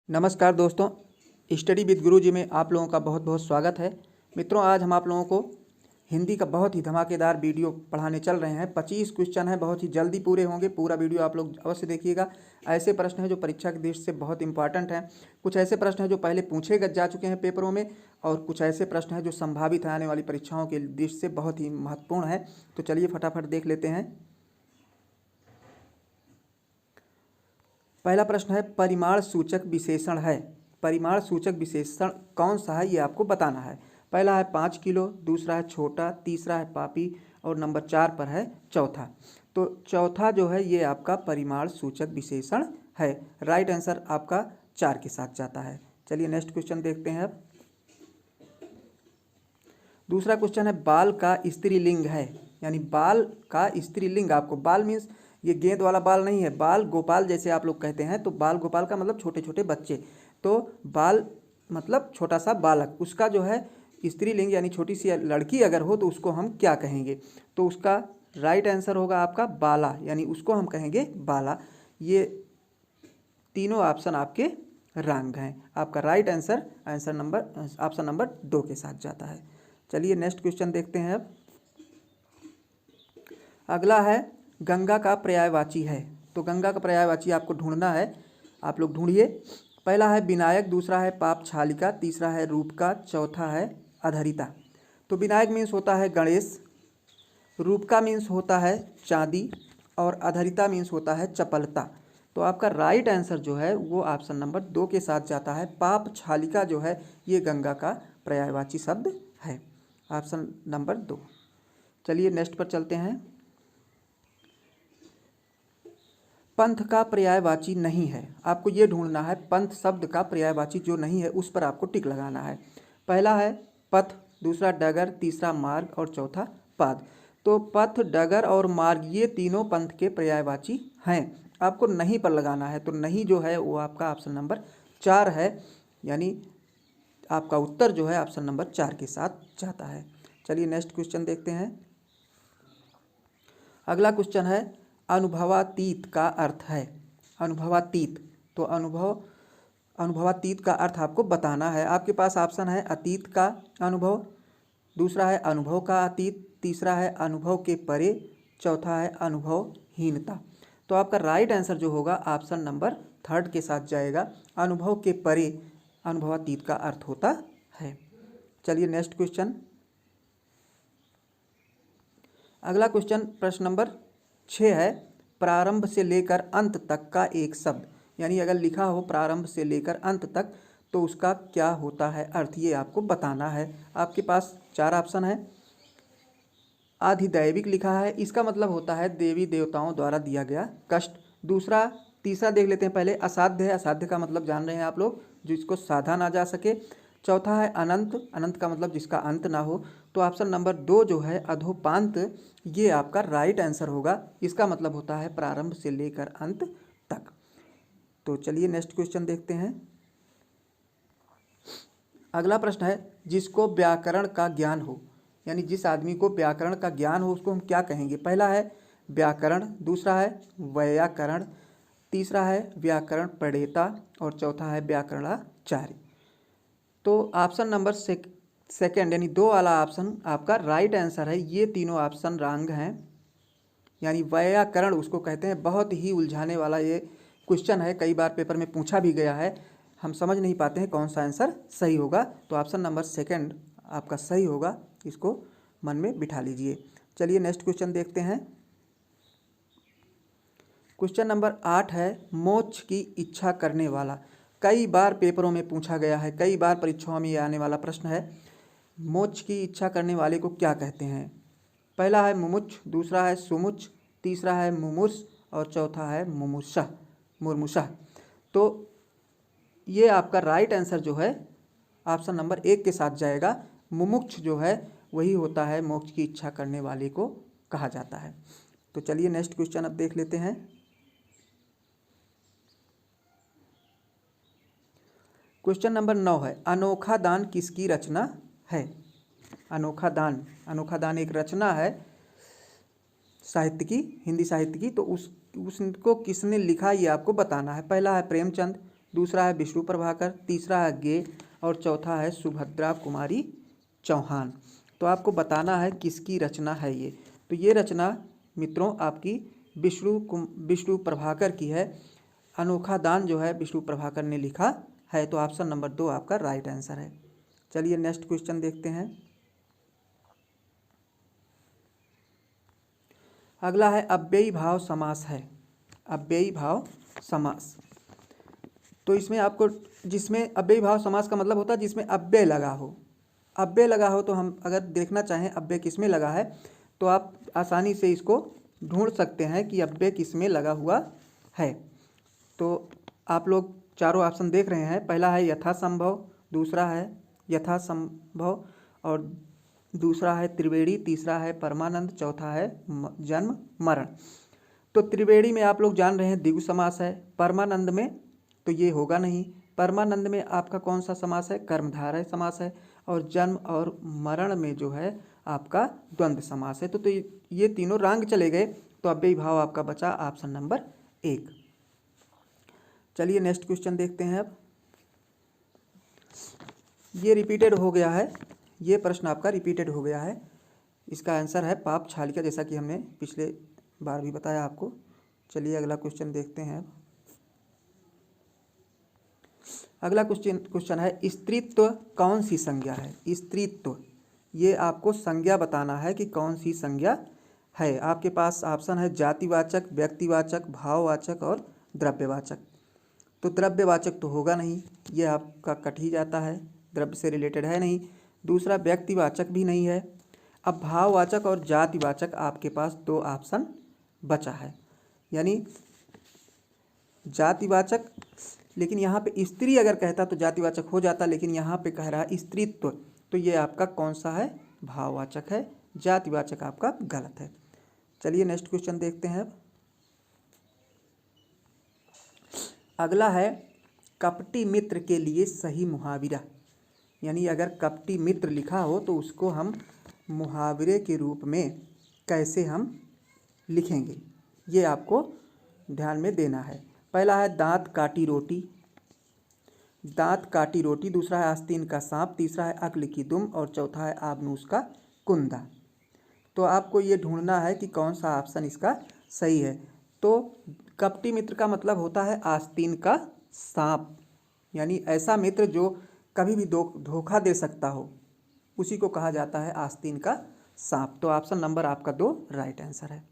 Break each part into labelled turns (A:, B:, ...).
A: नमस्कार दोस्तों, study with गुरु जी में आप लोगों का बहुत बहुत स्वागत है। मित्रों, आज हम आप लोगों को हिंदी का बहुत ही धमाकेदार वीडियो पढ़ाने चल रहे हैं। 25 क्वेश्चन है, बहुत ही जल्दी पूरे होंगे। पूरा वीडियो आप लोग अवश्य देखिएगा। ऐसे प्रश्न हैं जो परीक्षा की दृष्टि से बहुत इंपॉर्टेंट हैं। कुछ ऐसे प्रश्न हैं जो पहले पूछे जा चुके हैं पेपरों में, और कुछ ऐसे प्रश्न हैं जो संभावित आने वाली परीक्षाओं के दृष्टि से बहुत ही महत्वपूर्ण है। तो चलिए फटाफट देख लेते हैं। पहला प्रश्न है, परिमाण सूचक विशेषण है। परिमाण सूचक विशेषण कौन सा है ये आपको बताना है। पहला है 5 किलो, दूसरा है छोटा, तीसरा है पापी, और नंबर 4 पर है चौथा। तो चौथा जो है ये आपका परिमाण सूचक विशेषण है। राइट आंसर आपका 4 के साथ जाता है। चलिए नेक्स्ट क्वेश्चन देखते हैं अब। दूसरा क्वेश्चन है, बाल का स्त्रीलिंग है। यानी बाल का स्त्रीलिंग, आपको बाल मीन्स ये गेंद वाला बाल नहीं है, बाल गोपाल जैसे आप लोग कहते हैं। तो बाल गोपाल का मतलब छोटे छोटे बच्चे। तो बाल मतलब छोटा सा बालक, उसका जो है स्त्रीलिंग यानी छोटी सी लड़की अगर हो तो उसको हम क्या कहेंगे। तो उसका राइट आंसर होगा आपका बाला, यानी उसको हम कहेंगे बाला। ये तीनों ऑप्शन आपके रॉन्ग हैं। आपका राइट आंसर ऑप्शन नंबर 2 के साथ जाता है। चलिए नेक्स्ट क्वेश्चन देखते हैं अब। अगला है, गंगा का पर्यायवाची है। तो गंगा का पर्यायवाची आपको ढूंढना है। आप लोग ढूंढिए। पहला है विनायक, दूसरा है पापछालिका, तीसरा है रूपका, चौथा है अधरिता। तो विनायक मीन्स होता है गणेश, रूपका मीन्स होता है चांदी, और अधरिता मीन्स होता है चपलता। तो आपका राइट आंसर जो है वो ऑप्शन नंबर 2 के साथ जाता है। पापछालिका जो है ये गंगा का पर्यायवाची शब्द है। Option number 2। चलिए नेक्स्ट पर चलते हैं। पंथ का पर्यायवाची नहीं है। आपको ये ढूंढना है पंथ शब्द का पर्यायवाची जो नहीं है उस पर आपको टिक लगाना है। पहला है पथ, दूसरा डगर, तीसरा मार्ग, और चौथा पाद। तो पथ, डगर और मार्ग ये तीनों पंथ के पर्यायवाची हैं। आपको नहीं पर लगाना है। तो नहीं जो है वो आपका ऑप्शन नंबर 4 है। यानी आपका उत्तर जो है ऑप्शन नंबर 4 के साथ जाता है। चलिए नेक्स्ट क्वेश्चन देखते हैं। अगला क्वेश्चन है, अनुभवातीत का अर्थ है। अनुभवातीत, तो अनुभवातीत का अर्थ आपको बताना है। आपके पास ऑप्शन है अतीत का अनुभव, दूसरा है अनुभव का अतीत, तीसरा है अनुभव के परे, चौथा है अनुभवहीनता। तो आपका राइट आंसर जो होगा ऑप्शन नंबर 3 के साथ जाएगा। अनुभव के परे अनुभवातीत का अर्थ होता है। चलिए नेक्स्ट क्वेश्चन। अगला क्वेश्चन प्रश्न नंबर 6 है, प्रारंभ से लेकर अंत तक का एक शब्द। यानी अगर लिखा हो प्रारंभ से लेकर अंत तक तो उसका क्या होता है अर्थ, ये आपको बताना है। आपके पास 4 ऑप्शन है। आधिदैविक लिखा है, इसका मतलब होता है देवी देवताओं द्वारा दिया गया कष्ट। तीसरा देख लेते हैं पहले। असाध्य है, असाध्य का मतलब जान रहे हैं आप लोग, जिसको साधा ना जा सके। चौथा है अनंत, अनंत का मतलब जिसका अंत ना हो। तो ऑप्शन नंबर 2 जो है अधोपांत, ये आपका राइट आंसर होगा। इसका मतलब होता है प्रारंभ से लेकर अंत तक। तो चलिए नेक्स्ट क्वेश्चन देखते हैं। अगला प्रश्न है, जिसको व्याकरण का ज्ञान हो। यानी जिस आदमी को व्याकरण का ज्ञान हो उसको हम क्या कहेंगे। पहला है व्याकरण, दूसरा है वैयाकरण, तीसरा है व्याकरण प्रणेता, और चौथा है व्याकरणाचार्य। तो ऑप्शन नंबर सेकेंड यानी 2 वाला ऑप्शन आपका राइट आंसर है। ये तीनों ऑप्शन रॉन्ग हैं। यानी वैयाकरण उसको कहते हैं। बहुत ही उलझाने वाला ये क्वेश्चन है, कई बार पेपर में पूछा भी गया है। हम समझ नहीं पाते हैं कौन सा आंसर सही होगा। तो ऑप्शन नंबर सेकेंड आपका सही होगा, इसको मन में बिठा लीजिए। चलिए नेक्स्ट क्वेश्चन देखते हैं। क्वेश्चन नंबर 8 है, मोक्ष की इच्छा करने वाला। कई बार पेपरों में पूछा गया है, कई बार परीक्षाओं में ये आने वाला प्रश्न है। मोक्ष की इच्छा करने वाले को क्या कहते हैं। पहला है मुमुक्ष, दूसरा है सुमुच, तीसरा है मुमुर्ष, और चौथा है मुर्मुषः। तो ये आपका राइट आंसर जो है ऑप्शन नंबर 1 के साथ जाएगा। मुमुक्ष जो है वही होता है, मोक्ष की इच्छा करने वाले को कहा जाता है। तो चलिए नेक्स्ट क्वेश्चन अब देख लेते हैं। क्वेश्चन नंबर 9 है, अनोखा दान किसकी रचना है। अनोखा दान एक रचना है साहित्य की, हिंदी साहित्य की। तो उसको किसने लिखा ये आपको बताना है। पहला है प्रेमचंद, दूसरा है विष्णु प्रभाकर, तीसरा है गे और चौथा है सुभद्रा कुमारी चौहान। तो आपको बताना है किसकी रचना है ये। तो ये रचना मित्रों आपकी विष्णु प्रभाकर की है। अनोखा दान जो है विष्णु प्रभाकर ने लिखा है। तो ऑप्शन नंबर 2 आपका राइट आंसर है। चलिए नेक्स्ट क्वेश्चन देखते हैं। अगला है अव्ययी भाव समास है। अव्ययी भाव समास, तो इसमें आपको, जिसमें अव्ययी भाव समास का मतलब होता है जिसमें अव्यय लगा हो। अव्यय लगा हो तो हम अगर देखना चाहें अव्यय किसमें लगा है तो आप आसानी से इसको ढूंढ सकते हैं कि अव्यय किसमें लगा हुआ है। तो आप लोग चारों ऑप्शन देख रहे हैं। पहला है यथासंभव, दूसरा है यथासंभव और दूसरा है त्रिवेणी, तीसरा है परमानंद, चौथा है जन्म मरण। तो त्रिवेणी में आप लोग जान रहे हैं द्विगु समास है। परमानंद में तो ये होगा नहीं। परमानंद में आपका कौन सा समास है? कर्मधारय समास है। और जन्म और मरण में जो है आपका द्वंद्व समास है। तो ये तीनों रंग चले गए। तो अव्ययी भाव आपका बचा ऑप्शन नंबर 1। चलिए नेक्स्ट क्वेश्चन देखते हैं। अब ये रिपीटेड हो गया है, ये प्रश्न आपका रिपीटेड हो गया है। इसका आंसर है पाप छालिका, जैसा कि हमने पिछले बार भी बताया आपको। चलिए अगला क्वेश्चन देखते हैं। अगला क्वेश्चन है स्त्रीत्व कौन सी संज्ञा है? स्त्रीत्व, ये आपको संज्ञा बताना है कि कौन सी संज्ञा है। आपके पास ऑप्शन है जातिवाचक, व्यक्तिवाचक, भाववाचक और द्रव्यवाचक। तो द्रव्यवाचक तो होगा नहीं, ये आपका कट ही जाता है, द्रव्य से रिलेटेड है नहीं। दूसरा व्यक्तिवाचक भी नहीं है। अब भाववाचक और जातिवाचक आपके पास 2 ऑप्शन बचा है, यानी जातिवाचक, लेकिन यहाँ पे स्त्री अगर कहता तो जातिवाचक हो जाता, लेकिन यहाँ पे कह रहा है स्त्रीत्व, तो ये आपका कौन सा है? भाववाचक है। जातिवाचक आपका गलत है। चलिए नेक्स्ट क्वेश्चन देखते हैं। अगला है कपटी मित्र के लिए सही मुहावरा, यानी अगर कपटी मित्र लिखा हो तो उसको हम मुहावरे के रूप में कैसे हम लिखेंगे, ये आपको ध्यान में देना है। पहला है दांत काटी रोटी, दांत काटी रोटी। दूसरा है आस्तीन का सांप, तीसरा है अक्ल की दुम और चौथा है आबनूस का कुंदा। तो आपको ये ढूंढना है कि कौन सा ऑप्शन इसका सही है। तो कपटी मित्र का मतलब होता है आस्तीन का सांप, यानी ऐसा मित्र जो कभी भी धोखा दे सकता हो, उसी को कहा जाता है आस्तीन का सांप। तो ऑप्शन नंबर आपका 2 राइट आंसर है।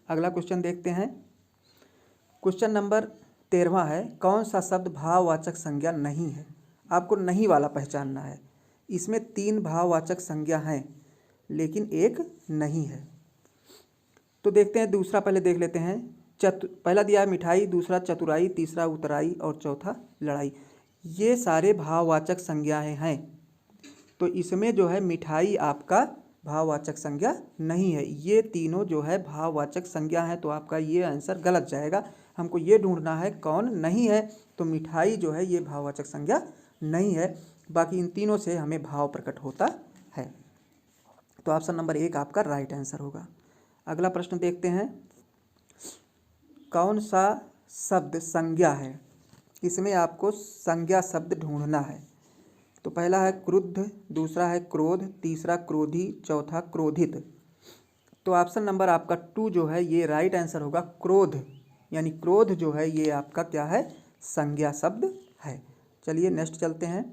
A: अगला क्वेश्चन देखते हैं। क्वेश्चन नंबर 13वां है कौन सा शब्द भाववाचक संज्ञा नहीं है? आपको नहीं वाला पहचानना है। इसमें 3 भाववाचक संज्ञा हैं लेकिन एक नहीं है। तो देखते हैं दूसरा, पहले देख लेते हैं। पहला दिया है मिठाई, दूसरा चतुराई, तीसरा उतराई और चौथा लड़ाई। ये सारे भाववाचक संज्ञाएं हैं। तो इसमें जो है मिठाई आपका भाववाचक संज्ञा नहीं है। ये तीनों जो है भाववाचक संज्ञा है, तो आपका ये आंसर गलत जाएगा। हमको ये ढूंढना है कौन नहीं है। तो मिठाई जो है ये भाववाचक संज्ञा नहीं है, बाकी इन तीनों से हमें भाव प्रकट होता है। तो ऑप्शन नंबर 1 आपका राइट आंसर होगा। अगला प्रश्न देखते हैं। कौन सा शब्द संज्ञा है? इसमें आपको संज्ञा शब्द ढूंढना है। तो पहला है क्रुद्ध, दूसरा है क्रोध, तीसरा क्रोधी, चौथा क्रोधित। तो ऑप्शन नंबर आपका 2 जो है ये राइट आंसर होगा, क्रोध। यानी क्रोध जो है ये आपका क्या है? संज्ञा शब्द है। चलिए नेक्स्ट चलते हैं।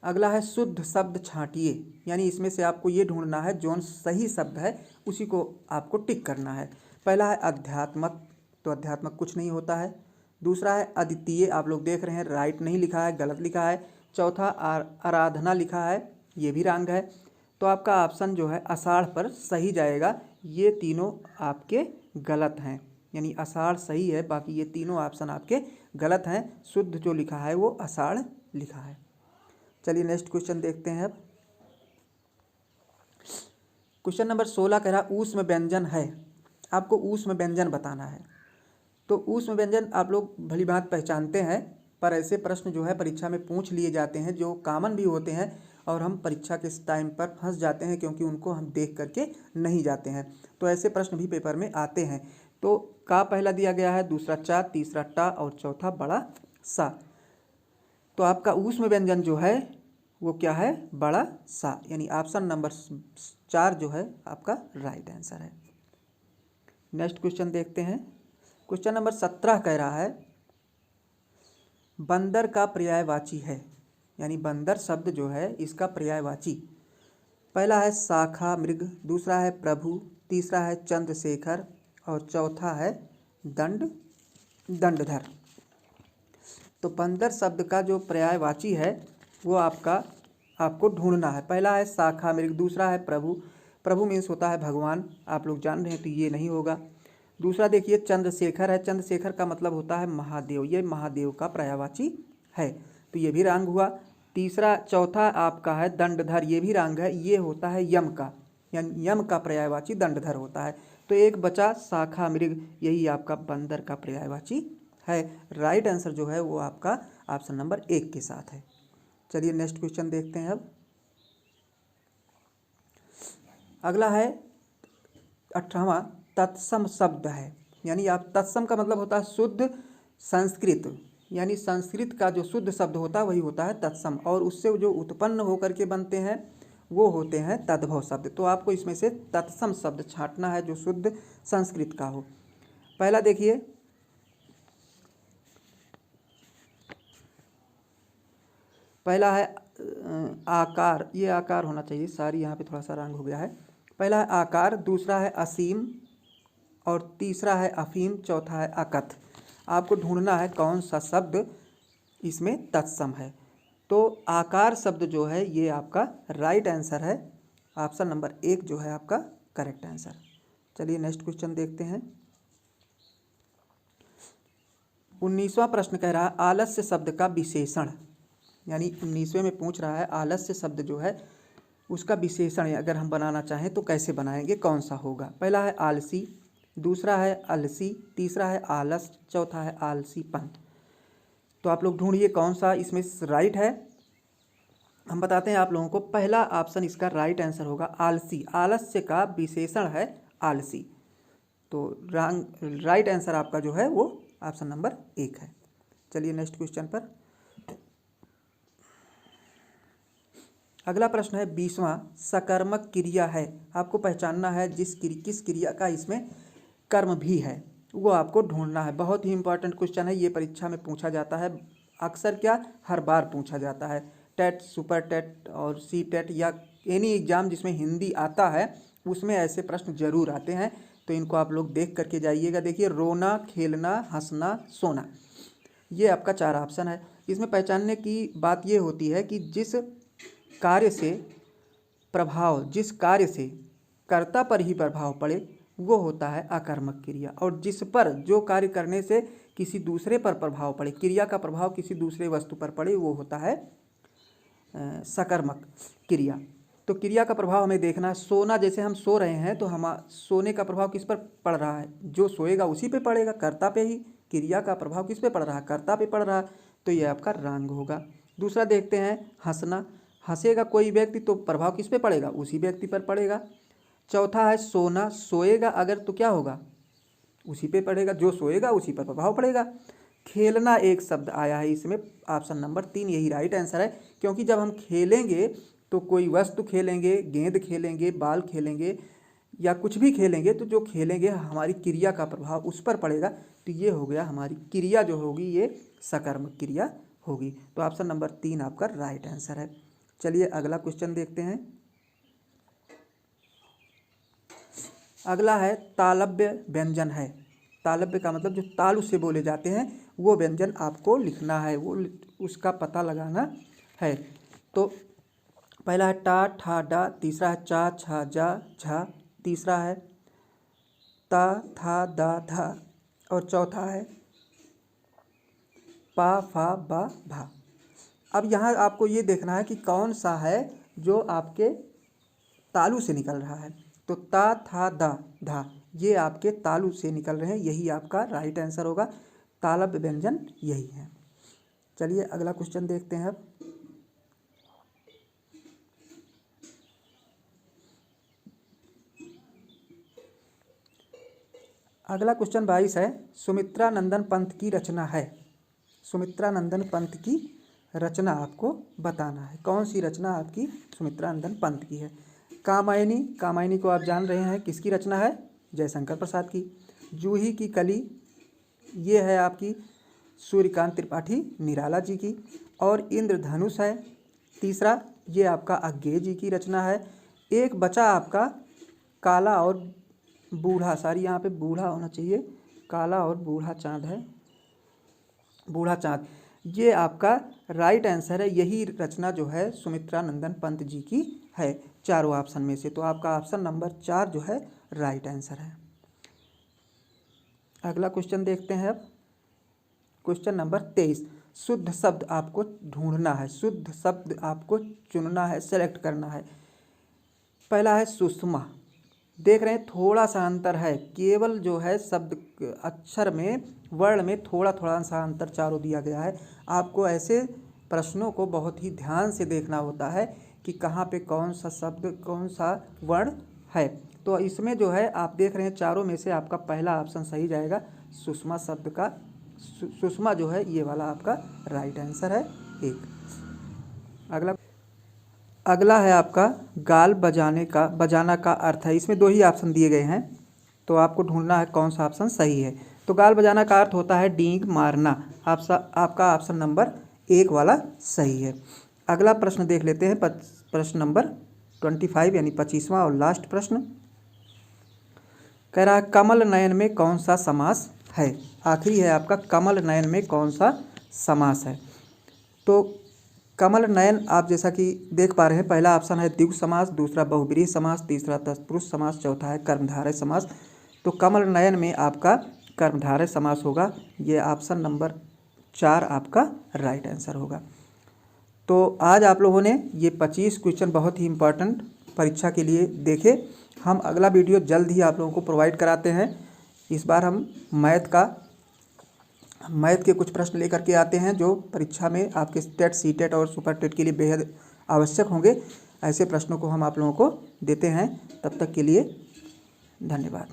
A: अगला है शुद्ध शब्द छांटिए, यानी इसमें से आपको ये ढूंढना है जो सही शब्द है उसी को आपको टिक करना है। पहला है अध्यात्मक, तो अध्यात्मक कुछ नहीं होता है। दूसरा है अद्वितीय, आप लोग देख रहे हैं राइट नहीं लिखा है, गलत लिखा है। चौथा आराधना लिखा है, ये भी रॉन्ग है। तो आपका ऑप्शन जो है आषाढ़ पर सही जाएगा। ये तीनों आपके गलत हैं, यानी आषाढ़ सही है, बाकी ये तीनों ऑप्शन आपके गलत हैं। शुद्ध जो लिखा है वो आषाढ़ लिखा है। चलिए नेक्स्ट क्वेश्चन देखते हैं। अब क्वेश्चन नंबर 16 कह रहा ऊष्म व्यंजन है। आपको ऊष्म व्यंजन बताना है। तो ऊष्म व्यंजन आप लोग भली बात पहचानते हैं, पर ऐसे प्रश्न जो है परीक्षा में पूछ लिए जाते हैं जो कॉमन भी होते हैं, और हम परीक्षा के टाइम पर फंस जाते हैं क्योंकि उनको हम देख करके नहीं जाते हैं। तो ऐसे प्रश्न भी पेपर में आते हैं। तो का पहला दिया गया है, दूसरा चा, तीसरा टा और चौथा बड़ा सा। तो आपका ऊष्म व्यंजन जो है वो क्या है, बड़ा सा, यानी ऑप्शन नंबर 4 जो है आपका राइट आंसर है। नेक्स्ट क्वेश्चन देखते हैं। क्वेश्चन नंबर 17 कह रहा है बंदर का पर्यायवाची है, यानी बंदर शब्द जो है इसका पर्यायवाची। पहला है शाखा मृग, दूसरा है प्रभु, तीसरा है चंद्रशेखर और चौथा है दंडधर। तो बंदर शब्द का जो पर्यायवाची है वो आपको ढूंढना है। पहला है शाखा मृग, दूसरा है प्रभु, प्रभु मीन्स होता है भगवान, आप लोग जान रहे हैं तो ये नहीं होगा। दूसरा देखिए चंद्रशेखर है, चंद्रशेखर का मतलब होता है महादेव, ये महादेव का पर्यायवाची है, तो ये भी रंग हुआ। तीसरा चौथा आपका है दंडधर, ये भी रंग है, ये होता है यम का, यानी यम का पर्यायवाची दंडधर होता है। तो एक बचा शाखा मृग, यही आपका बंदर का पर्यायवाची है। राइट आंसर जो है वो आपका ऑप्शन नंबर 1 के साथ है। चलिए नेक्स्ट क्वेश्चन देखते हैं अब। अगला है 18वां तत्सम शब्द है, यानी आप तत्सम का मतलब होता है शुद्ध संस्कृत, यानी संस्कृत का जो शुद्ध शब्द होता है वही होता है तत्सम, और उससे जो उत्पन्न होकर के बनते हैं वो होते हैं तद्भव शब्द। तो आपको इसमें से तत्सम शब्द छांटना है जो शुद्ध संस्कृत का हो। पहला देखिए पहला है आकार, ये आकार होना चाहिए, सारी यहाँ पे थोड़ा सा रंग हो गया है। पहला है आकार, दूसरा है असीम और तीसरा है अफीम, चौथा है अकथ। आपको ढूंढना है कौन सा शब्द इसमें तत्सम है। तो आकार शब्द जो है ये आपका राइट आंसर है, ऑप्शन नंबर 1 जो है आपका करेक्ट आंसर। चलिए नेक्स्ट क्वेश्चन देखते हैं। 19वां प्रश्न कह रहा है आलस्य शब्द का विशेषण, यानी 19वें में पूछ रहा है आलस्य शब्द जो है उसका विशेषण अगर हम बनाना चाहें तो कैसे बनाएंगे, कौन सा होगा। पहला है आलसी, दूसरा है अलसी, तीसरा है आलस, चौथा है आलसीपन। तो आप लोग ढूंढिए कौन सा इसमें राइट है। हम बताते हैं आप लोगों को, पहला ऑप्शन इसका राइट आंसर होगा आलसी, आलस्य का विशेषण है आलसी। तो राइट आंसर आपका जो है वो ऑप्शन नंबर 1 है। चलिए नेक्स्ट क्वेश्चन पर। अगला प्रश्न है 20वां सकर्मक क्रिया है, आपको पहचानना है किस क्रिया का इसमें कर्म भी है वो आपको ढूंढना है। बहुत ही इंपॉर्टेंट क्वेश्चन है, ये परीक्षा में पूछा जाता है अक्सर, क्या हर बार पूछा जाता है। टेट, सुपर टेट और सी टेट या एनी एग्जाम जिसमें हिंदी आता है उसमें ऐसे प्रश्न जरूर आते हैं, तो इनको आप लोग देख करके जाइएगा। देखिए रोना, खेलना, हंसना, सोना, ये आपका 4 ऑप्शन है। इसमें पहचानने की बात ये होती है कि जिस कार्य से कर्ता पर ही प्रभाव पड़े वो होता है अकर्मक क्रिया, और जिस पर जो कार्य करने से किसी दूसरे पर प्रभाव पड़े, क्रिया का प्रभाव किसी दूसरे वस्तु पर पड़े, वो होता है सकर्मक क्रिया। तो क्रिया का प्रभाव हमें देखना है। सोना, जैसे हम सो रहे हैं तो हम सोने का प्रभाव किस पर पड़ रहा है, जो सोएगा उसी पे पड़ेगा, कर्ता पे ही। क्रिया का प्रभाव किस पे पड़ रहा है, कर्ता पे पड़ रहा है, तो ये आपका रंग होगा। दूसरा देखते हैं हंसना, हंसेगा कोई व्यक्ति तो प्रभाव किस पे पड़ेगा, उसी व्यक्ति पर पड़ेगा। चौथा है सोना, सोएगा अगर तो क्या होगा, उसी पे पड़ेगा, जो सोएगा उसी पर प्रभाव पड़ेगा। खेलना एक शब्द आया है इसमें, ऑप्शन नंबर 3 यही राइट आंसर है, क्योंकि जब हम खेलेंगे तो कोई वस्तु खेलेंगे, गेंद खेलेंगे, बाल खेलेंगे या कुछ भी खेलेंगे, तो जो खेलेंगे हमारी क्रिया का प्रभाव उस पर पड़ेगा, तो ये हो गया हमारी क्रिया जो होगी ये सकर्मक क्रिया होगी। तो ऑप्शन नंबर 3 आपका राइट आंसर है। चलिए अगला क्वेश्चन देखते हैं। अगला है तालव्य व्यंजन है, तालव्य का मतलब जो तालु से बोले जाते हैं वो व्यंजन आपको लिखना है, वो उसका पता लगाना है। तो पहला है टा, ठा, डा, तीसरा है चा, छा, जा, झा, तीसरा है ता, था, दा, धा और चौथा है पा, फा, बा, भा। अब यहाँ आपको ये देखना है कि कौन सा है जो आपके तालु से निकल रहा है। तो ता, था, दा, धा ये आपके तालु से निकल रहे हैं, यही आपका राइट आंसर होगा। तालव्य व्यंजन यही है। चलिए अगला क्वेश्चन देखते हैं अब। अगला क्वेश्चन 22 है, सुमित्रा नंदन पंत की रचना है। सुमित्रा नंदन पंत की रचना आपको बताना है। कौन सी रचना आपकी सुमित्रा नंदन पंत की है? कामायनी, कामायनी को आप जान रहे हैं किसकी रचना है? जयशंकर प्रसाद की। जूही की कली, ये है आपकी सूर्यकांत त्रिपाठी निराला जी की। और इंद्रधनुष है तीसरा, ये आपका अज्ञेय जी की रचना है। एक बचा आपका काला और बूढ़ा, सारी यहाँ पे बूढ़ा होना चाहिए, काला और बूढ़ा चाँद है, बूढ़ा चाँद, ये आपका राइट आंसर है। यही रचना जो है सुमित्रा नंदन पंत जी की है चारों ऑप्शन में से। तो आपका ऑप्शन नंबर 4 जो है राइट आंसर है। अगला क्वेश्चन देखते हैं अब, क्वेश्चन नंबर 23। शुद्ध शब्द आपको ढूंढना है, शुद्ध शब्द आपको चुनना है, सेलेक्ट करना है। पहला है सुषमा, देख रहे हैं थोड़ा सा अंतर है, केवल जो है शब्द अक्षर में, वर्ण में थोड़ा थोड़ा सा अंतर चारों दिया गया है। आपको ऐसे प्रश्नों को बहुत ही ध्यान से देखना होता है कि कहाँ पे कौन सा शब्द, कौन सा वर्ण है। तो इसमें जो है आप देख रहे हैं चारों में से आपका पहला ऑप्शन सही जाएगा, सुषमा शब्द का, सुषमा जो है ये वाला आपका राइट आंसर है एक। अगला है आपका गाल बजाना का अर्थ है। इसमें 2 ही ऑप्शन दिए गए हैं, तो आपको ढूंढना है कौन सा ऑप्शन सही है। तो गाल बजाना का अर्थ होता है डींग मारना। आपका ऑप्शन नंबर 1 वाला सही है। अगला प्रश्न देख लेते हैं, प्रश्न नंबर 25 यानी 25वां और लास्ट प्रश्न। कह रहा है कमल नयन में कौन सा समास है? आखिरी है आपका, कमल नयन में कौन सा समास है? तो कमल नयन आप जैसा कि देख पा रहे हैं, पहला ऑप्शन है द्विगु समास, दूसरा बहुब्रीहि समास, तीसरा तत्पुरुष समास, चौथा है कर्मधारय समास। तो कमल नयन में आपका कर्मधारय समास होगा, ये ऑप्शन नंबर 4 आपका राइट आंसर होगा। तो आज आप लोगों ने ये 25 क्वेश्चन बहुत ही इम्पोर्टेंट परीक्षा के लिए देखे। हम अगला वीडियो जल्द ही आप लोगों को प्रोवाइड कराते हैं। इस बार हम मैथ के कुछ प्रश्न लेकर के आते हैं जो परीक्षा में आपके टेट, सीटेट और सुपर टेट के लिए बेहद आवश्यक होंगे। ऐसे प्रश्नों को हम आप लोगों को देते हैं। तब तक के लिए धन्यवाद।